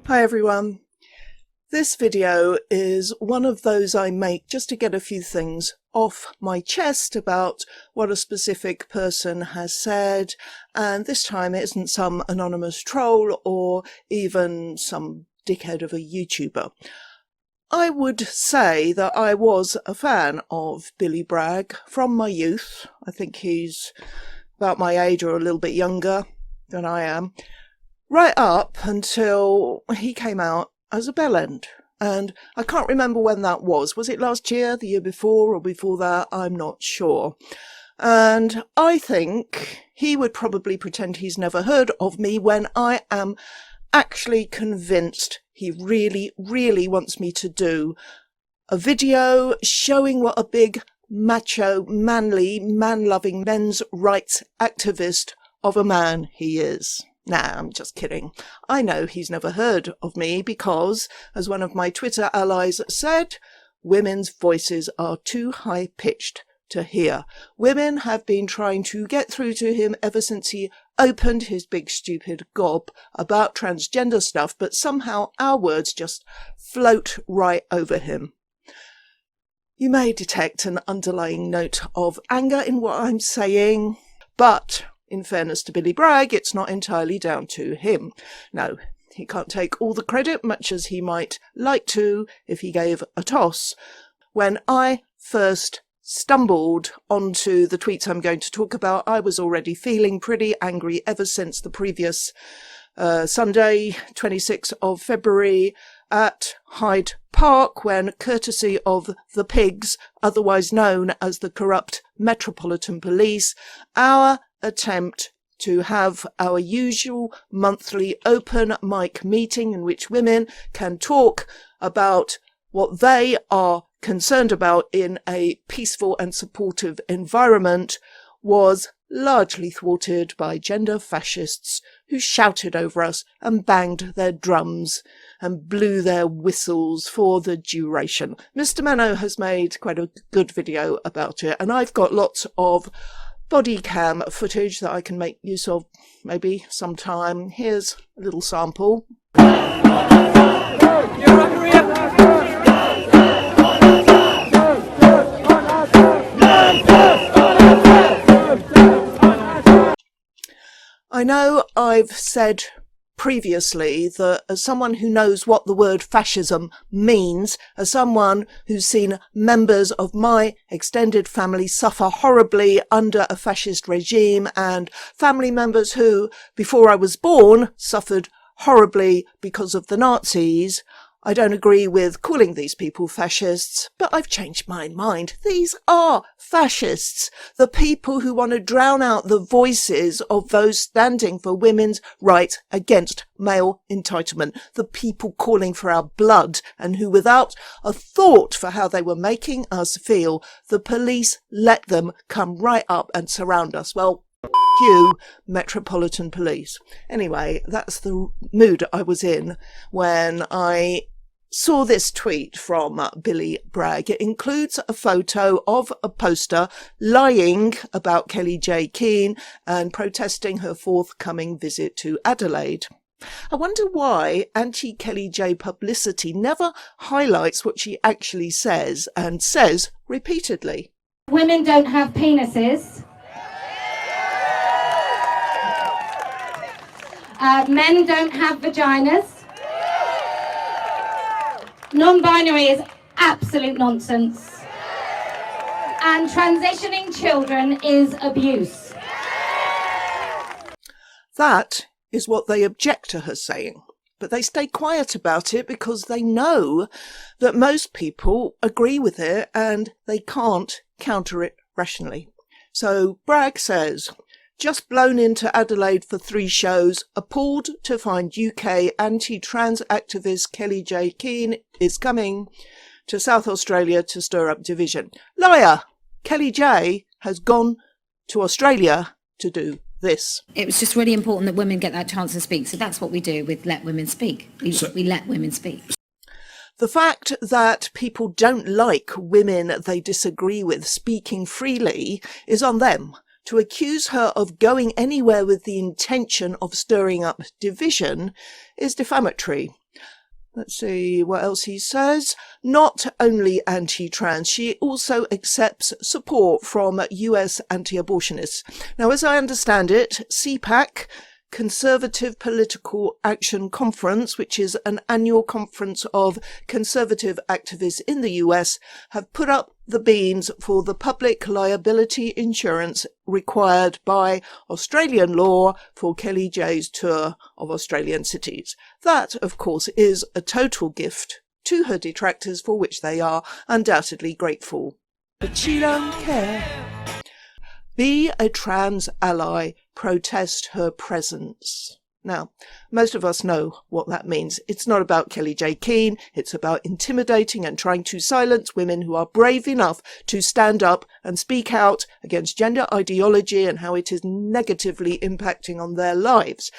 Hi everyone. This video is one of those I make just to get a few things off my chest about what a specific person has said, and this time it isn't some anonymous troll or even some dickhead of a YouTuber. I would say that I was a fan of Billy Bragg from my youth. I think he's about my age or a little bit younger than I am, right up until he came out as a bellend. And I can't remember when that was. Was it last year, the year before, or before that? I'm not sure. And I think he would probably pretend he's never heard of me when I am actually convinced he really, really wants me to do a video showing what a big, macho, manly, man-loving, men's rights activist of a man he is. Nah, I'm just kidding. I know he's never heard of me because, as one of my Twitter allies said, women's voices are too high-pitched to hear. Women have been trying to get through to him ever since he opened his big stupid gob about transgender stuff, but somehow our words just float right over him. You may detect an underlying note of anger in what I'm saying, but in fairness to Billy Bragg, it's not entirely down to him. No, he can't take all the credit, much as he might like to if he gave a toss. When I first stumbled onto the tweets I'm going to talk about, I was already feeling pretty angry ever since the previous Sunday, 26th of February, at Hyde Park, when, courtesy of the pigs, otherwise known as the corrupt Metropolitan Police, our attempt to have our usual monthly open mic meeting in which women can talk about what they are concerned about in a peaceful and supportive environment was largely thwarted by gender fascists who shouted over us and banged their drums and blew their whistles for the duration. Mr. Mano has made quite a good video about it, and I've got lots of body cam footage that I can make use of maybe sometime. Here's a little sample. I know I've said previously that as someone who knows what the word fascism means, as someone who's seen members of my extended family suffer horribly under a fascist regime, and family members who, before I was born, suffered horribly because of the Nazis, I don't agree with calling these people fascists, but I've changed my mind. These are fascists, the people who want to drown out the voices of those standing for women's rights against male entitlement, the people calling for our blood, and who, without a thought for how they were making us feel, the police let them come right up and surround us. Well, you, Metropolitan Police. Anyway, that's the mood I was in when I saw this tweet from Billy Bragg. It includes a photo of a poster lying about Kelly J. Keane and protesting her forthcoming visit to Adelaide. I wonder why anti-Kelly J publicity never highlights what she actually says, and says repeatedly. Women don't have penises. Men don't have vaginas. Non-binary is absolute nonsense. And transitioning children is abuse. That is what they object to her saying. But they stay quiet about it because they know that most people agree with it and they can't counter it rationally. So Bragg says, just blown into Adelaide for 3 shows, appalled to find UK anti-trans activist Kelly J. Keane is coming to South Australia to stir up division. Liar! Kelly J has gone to Australia to do this. It was just really important that women get that chance to speak. So that's what we do with Let Women Speak. We let women speak. The fact that people don't like women they disagree with speaking freely is on them. To accuse her of going anywhere with the intention of stirring up division is defamatory. Let's see what else he says. Not only anti-trans, she also accepts support from US anti-abortionists. Now, as I understand it, CPAC, Conservative Political Action Conference, which is an annual conference of conservative activists in the US, have put up the beans for the public liability insurance required by Australian law for Kelly J's tour of Australian cities. That, of course, is a total gift to her detractors, for which they are undoubtedly grateful. But she don't care. Be a trans ally, protest her presence. Now, most of us know what that means. It's not about Kelly J. Keane. It's about intimidating and trying to silence women who are brave enough to stand up and speak out against gender ideology and how it is negatively impacting on their lives.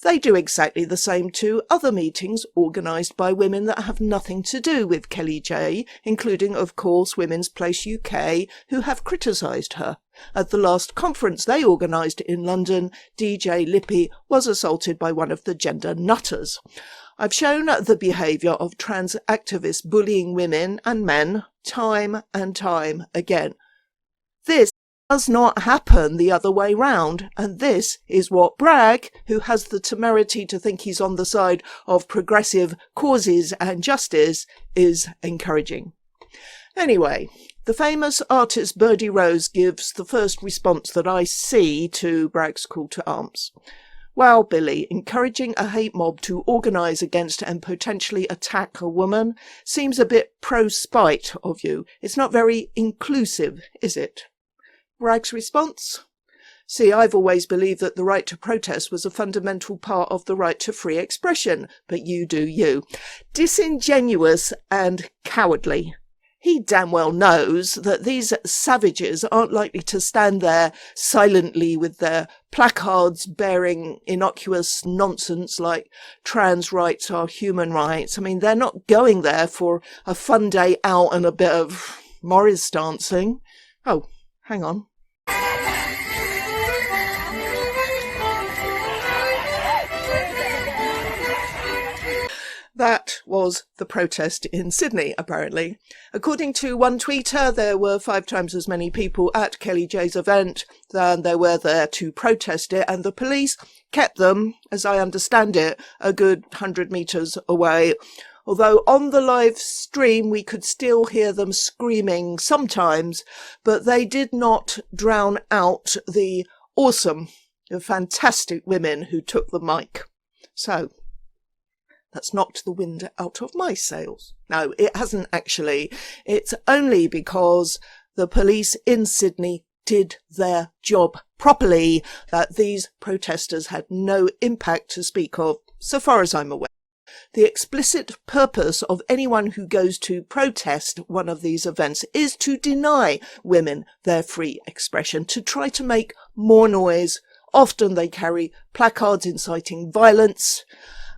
They do exactly the same to other meetings organised by women that have nothing to do with Kelly J, including, of course, Women's Place UK, who have criticised her. At the last conference they organised in London, DJ Lippy was assaulted by one of the gender nutters. I've shown the behaviour of trans activists bullying women and men time and time again. This does not happen the other way round, and this is what Bragg, who has the temerity to think he's on the side of progressive causes and justice, is encouraging. Anyway, the famous artist Birdie Rose gives the first response that I see to Bragg's call to arms. Well, Billy, encouraging a hate mob to organise against and potentially attack a woman seems a bit pro-spite of you. It's not very inclusive, is it? Bragg's response? See, I've always believed that the right to protest was a fundamental part of the right to free expression, but you do you. Disingenuous and cowardly. He damn well knows that these savages aren't likely to stand there silently with their placards bearing innocuous nonsense like trans rights are human rights. I mean, they're not going there for a fun day out and a bit of Morris dancing. Oh, hang on. That was the protest in Sydney, apparently. According to one tweeter, there were 5 times as many people at Kelly J's event than there were there to protest it, and the police kept them, as I understand it, a good 100 metres away. Although on the live stream we could still hear them screaming sometimes, but they did not drown out the awesome, the fantastic women who took the mic. So that's knocked the wind out of my sails. No, it hasn't actually. It's only because the police in Sydney did their job properly that these protesters had no impact to speak of, so far as I'm aware. The explicit purpose of anyone who goes to protest one of these events is to deny women their free expression, to try to make more noise. Often they carry placards inciting violence,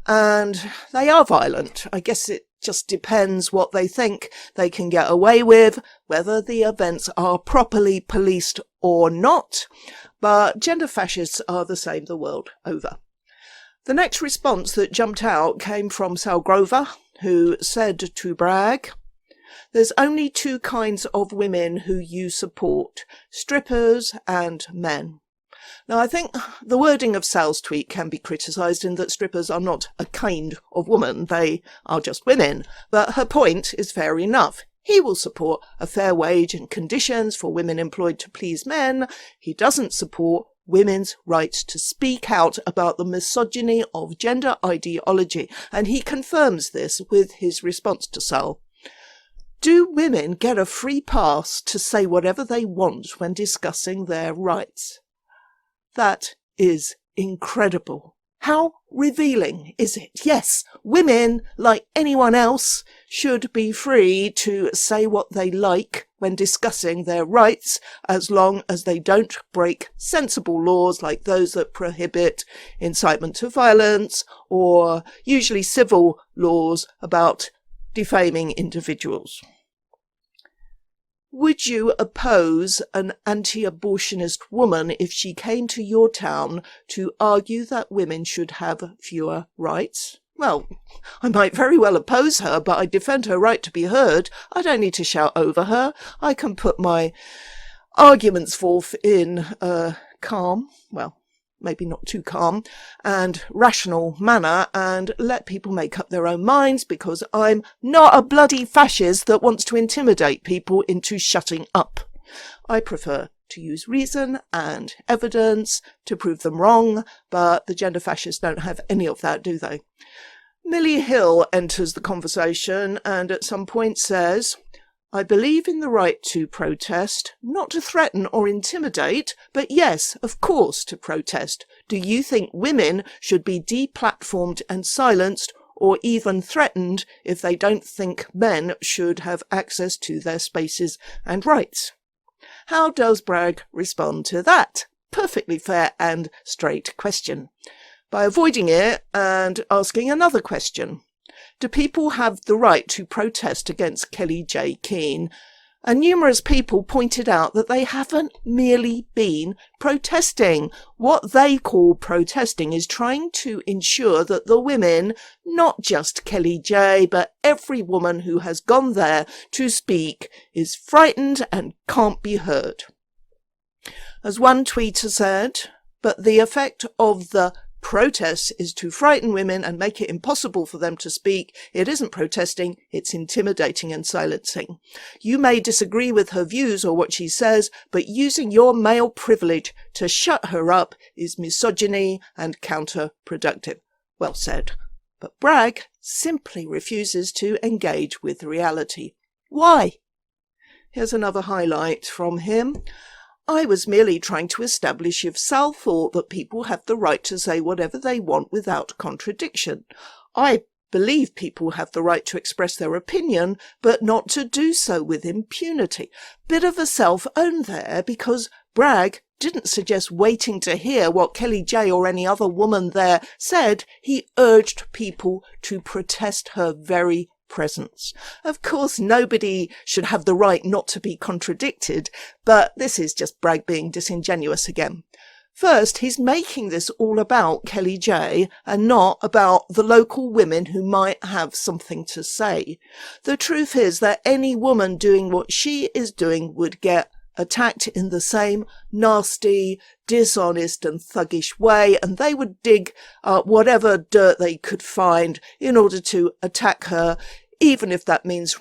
and they are violent. I guess it just depends what they think they can get away with, whether the events are properly policed or not. But gender fascists are the same the world over. The next response that jumped out came from Sal Grover, who said to Bragg, "There's only 2 kinds of women who you support, strippers and men." Now, I think the wording of Sal's tweet can be criticised in that strippers are not a kind of woman, they are just women, but her point is fair enough. He will support a fair wage and conditions for women employed to please men. He doesn't support women's rights to speak out about the misogyny of gender ideology, and he confirms this with his response to Sal. Do women get a free pass to say whatever they want when discussing their rights? That is incredible. How revealing is it? Yes, women, like anyone else, should be free to say what they like when discussing their rights, as long as they don't break sensible laws like those that prohibit incitement to violence, or usually civil laws about defaming individuals. Would you oppose an anti-abortionist woman if she came to your town to argue that women should have fewer rights? Well, I might very well oppose her, but I defend her right to be heard. I don't need to shout over her. I can put my arguments forth in a calm, well, maybe not too calm, and rational manner, and let people make up their own minds, because I'm not a bloody fascist that wants to intimidate people into shutting up. I prefer to use reason and evidence to prove them wrong, but the gender fascists don't have any of that, do they? Millie Hill enters the conversation and at some point says, I believe in the right to protest, not to threaten or intimidate, but yes, of course, to protest. Do you think women should be deplatformed and silenced or even threatened if they don't think men should have access to their spaces and rights? How does Bragg respond to that? Perfectly fair and straight question. By avoiding it and asking another question. Do people have the right to protest against Kelly J. Keane? And numerous people pointed out that they haven't merely been protesting. What they call protesting is trying to ensure that the women, not just Kelly J, but every woman who has gone there to speak, is frightened and can't be heard. As one tweeter said, but the effect of the protest is to frighten women and make it impossible for them to speak. It isn't protesting, it's intimidating and silencing. You may disagree with her views or what she says, but using your male privilege to shut her up is misogyny and counterproductive. Well said. But Bragg simply refuses to engage with reality. Why? Here's another highlight from him. I was merely trying to establish if Sal thought that people have the right to say whatever they want without contradiction. I believe people have the right to express their opinion, but not to do so with impunity. Bit of a self-own there, because Bragg didn't suggest waiting to hear what Kelly J or any other woman there said. He urged people to protest her very presence. Of course, nobody should have the right not to be contradicted, but this is just Bragg being disingenuous again. First, he's making this all about Kelly J and not about the local women who might have something to say. The truth is that any woman doing what she is doing would get attacked in the same nasty, dishonest and thuggish way, and they would dig whatever dirt they could find in order to attack her, even if that means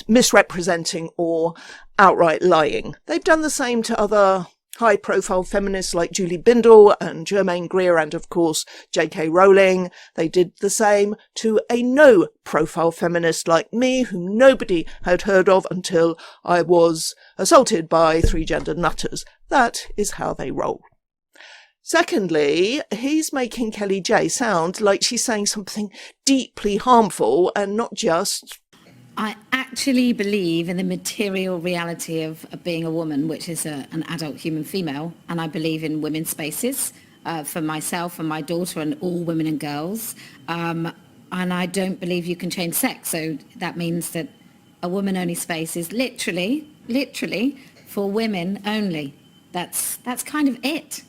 misrepresenting or outright lying. They've done the same to other high-profile feminists like Julie Bindel and Germaine Greer and, of course, J.K. Rowling. They did the same to a no-profile feminist like me, whom nobody had heard of until I was assaulted by 3 gender nutters. That is how they roll. Secondly, he's making Kelly J sound like she's saying something deeply harmful and not just... I actually believe in the material reality of being a woman, which is an adult human female, and I believe in women's spaces for myself and my daughter and all women and girls. And I don't believe you can change sex, so that means that a woman-only space is literally for women only. That's kind of it.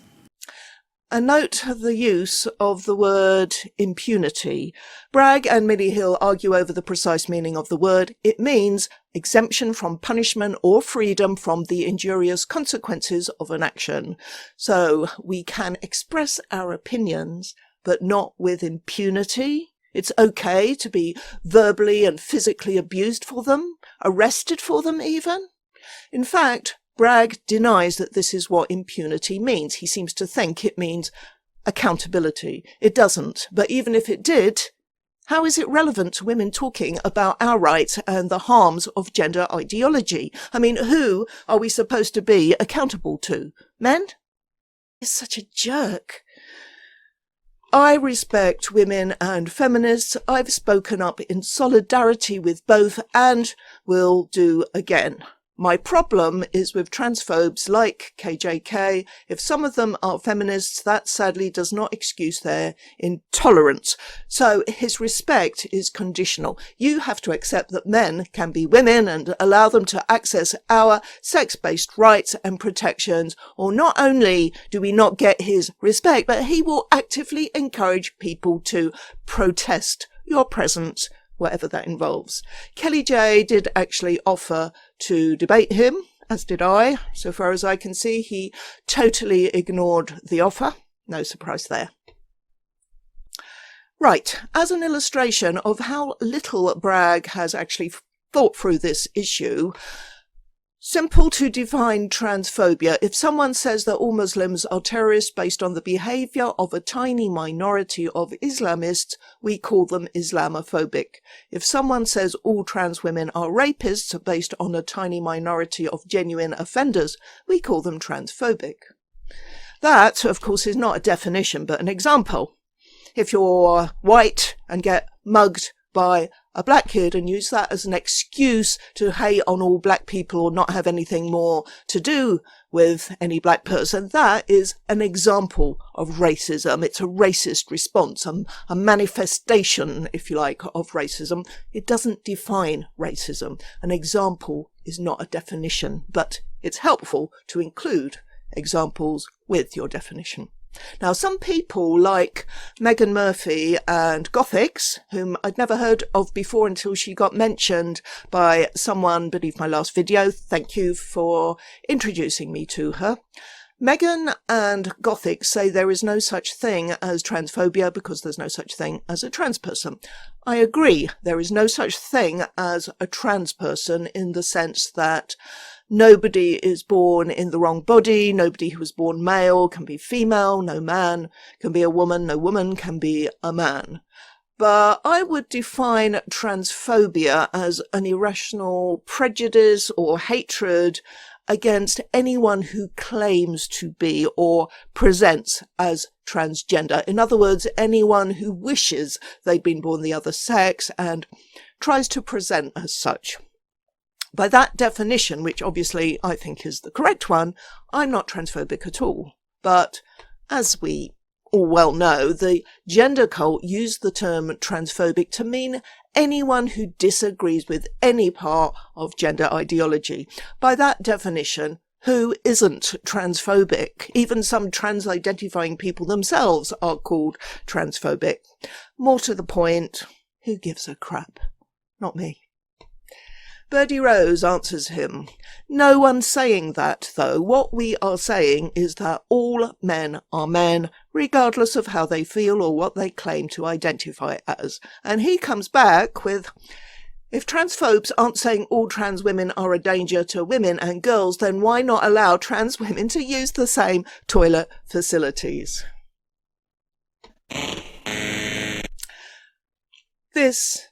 A note of the use of the word impunity. Bragg and Millie Hill argue over the precise meaning of the word. It means exemption from punishment or freedom from the injurious consequences of an action. So we can express our opinions, but not with impunity. It's okay to be verbally and physically abused for them, arrested for them even. In fact, Bragg denies that this is what impunity means. He seems to think it means accountability. It doesn't. But even if it did, how is it relevant to women talking about our rights and the harms of gender ideology? I mean, who are we supposed to be accountable to? Men? He's such a jerk. I respect women and feminists. I've spoken up in solidarity with both and will do again. My problem is with transphobes like KJK. If some of them are feminists, that sadly does not excuse their intolerance. So his respect is conditional. You have to accept that men can be women and allow them to access our sex-based rights and protections, or not only do we not get his respect, but he will actively encourage people to protest your presence, whatever that involves. Kelly J did actually offer to debate him, as did I. So far as I can see, he totally ignored the offer. No surprise there. Right, as an illustration of how little Bragg has actually thought through this issue, simple to define transphobia. If someone says that all Muslims are terrorists based on the behaviour of a tiny minority of Islamists, we call them Islamophobic. If someone says all trans women are rapists based on a tiny minority of genuine offenders, we call them transphobic. That, of course, is not a definition, but an example. If you're white and get mugged by a black kid and use that as an excuse to hate on all black people or not have anything more to do with any black person, that is an example of racism. It's a racist response, a manifestation, if you like, of racism. It doesn't define racism. An example is not a definition, but it's helpful to include examples with your definition. Now, some people like Megan Murphy and Gothics, whom I'd never heard of before until she got mentioned by someone beneath my last video. Thank you for introducing me to her. Megan and Gothic say there is no such thing as transphobia because there's no such thing as a trans person. I agree, there is no such thing as a trans person in the sense that nobody is born in the wrong body, nobody who was born male can be female, no man can be a woman, no woman can be a man. But I would define transphobia as an irrational prejudice or hatred against anyone who claims to be or presents as transgender. In other words, anyone who wishes they'd been born the other sex and tries to present as such. By that definition, which obviously I think is the correct one, I'm not transphobic at all. But as we all well know, the gender cult used the term transphobic to mean anyone who disagrees with any part of gender ideology. By that definition, who isn't transphobic? Even some trans-identifying people themselves are called transphobic. More to the point, who gives a crap? Not me. Birdie Rose answers him, no one's saying that, though. What we are saying is that all men are men, regardless of how they feel or what they claim to identify as. And he comes back with, if transphobes aren't saying all trans women are a danger to women and girls, then why not allow trans women to use the same toilet facilities? This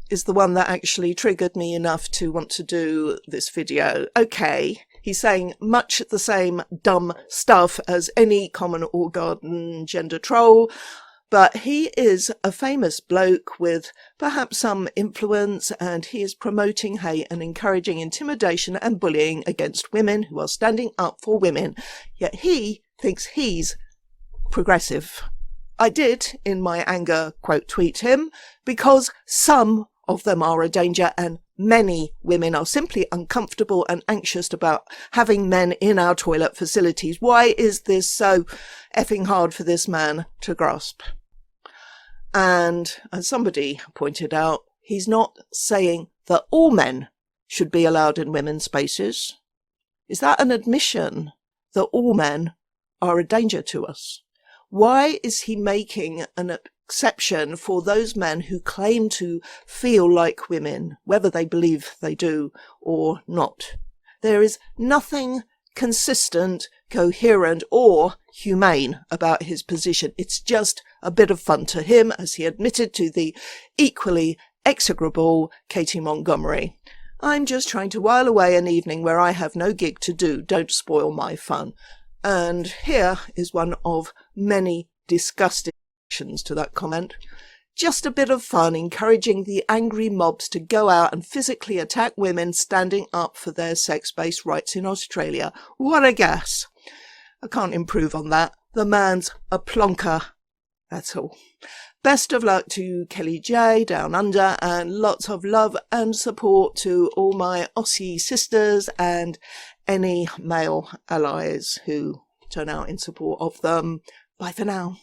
is the one that actually triggered me enough to want to do this video. Okay, he's saying much the same dumb stuff as any common or garden gender troll, but he is a famous bloke with perhaps some influence, and he is promoting hate and encouraging intimidation and bullying against women who are standing up for women, yet he thinks he's progressive. I did, in my anger, quote tweet him, because some of them are a danger and many women are simply uncomfortable and anxious about having men in our toilet facilities. Why is this so effing hard for this man to grasp? And as somebody pointed out, he's not saying that all men should be allowed in women's spaces. Is that an admission that all men are a danger to us? Why is he making an exception for those men who claim to feel like women, whether they believe they do or not? There is nothing consistent, coherent, or humane about his position. It's just a bit of fun to him, as he admitted to the equally execrable Katie Montgomery. I'm just trying to while away an evening where I have no gig to do. Don't spoil my fun. And here is one of many disgusting reactions to that comment. Just a bit of fun encouraging the angry mobs to go out and physically attack women standing up for their sex-based rights in Australia. What a gas. I can't improve on that. The man's a plonker. That's all. Best of luck to Kelly J down under, and lots of love and support to all my Aussie sisters and any male allies who turn out in support of them. Bye for now.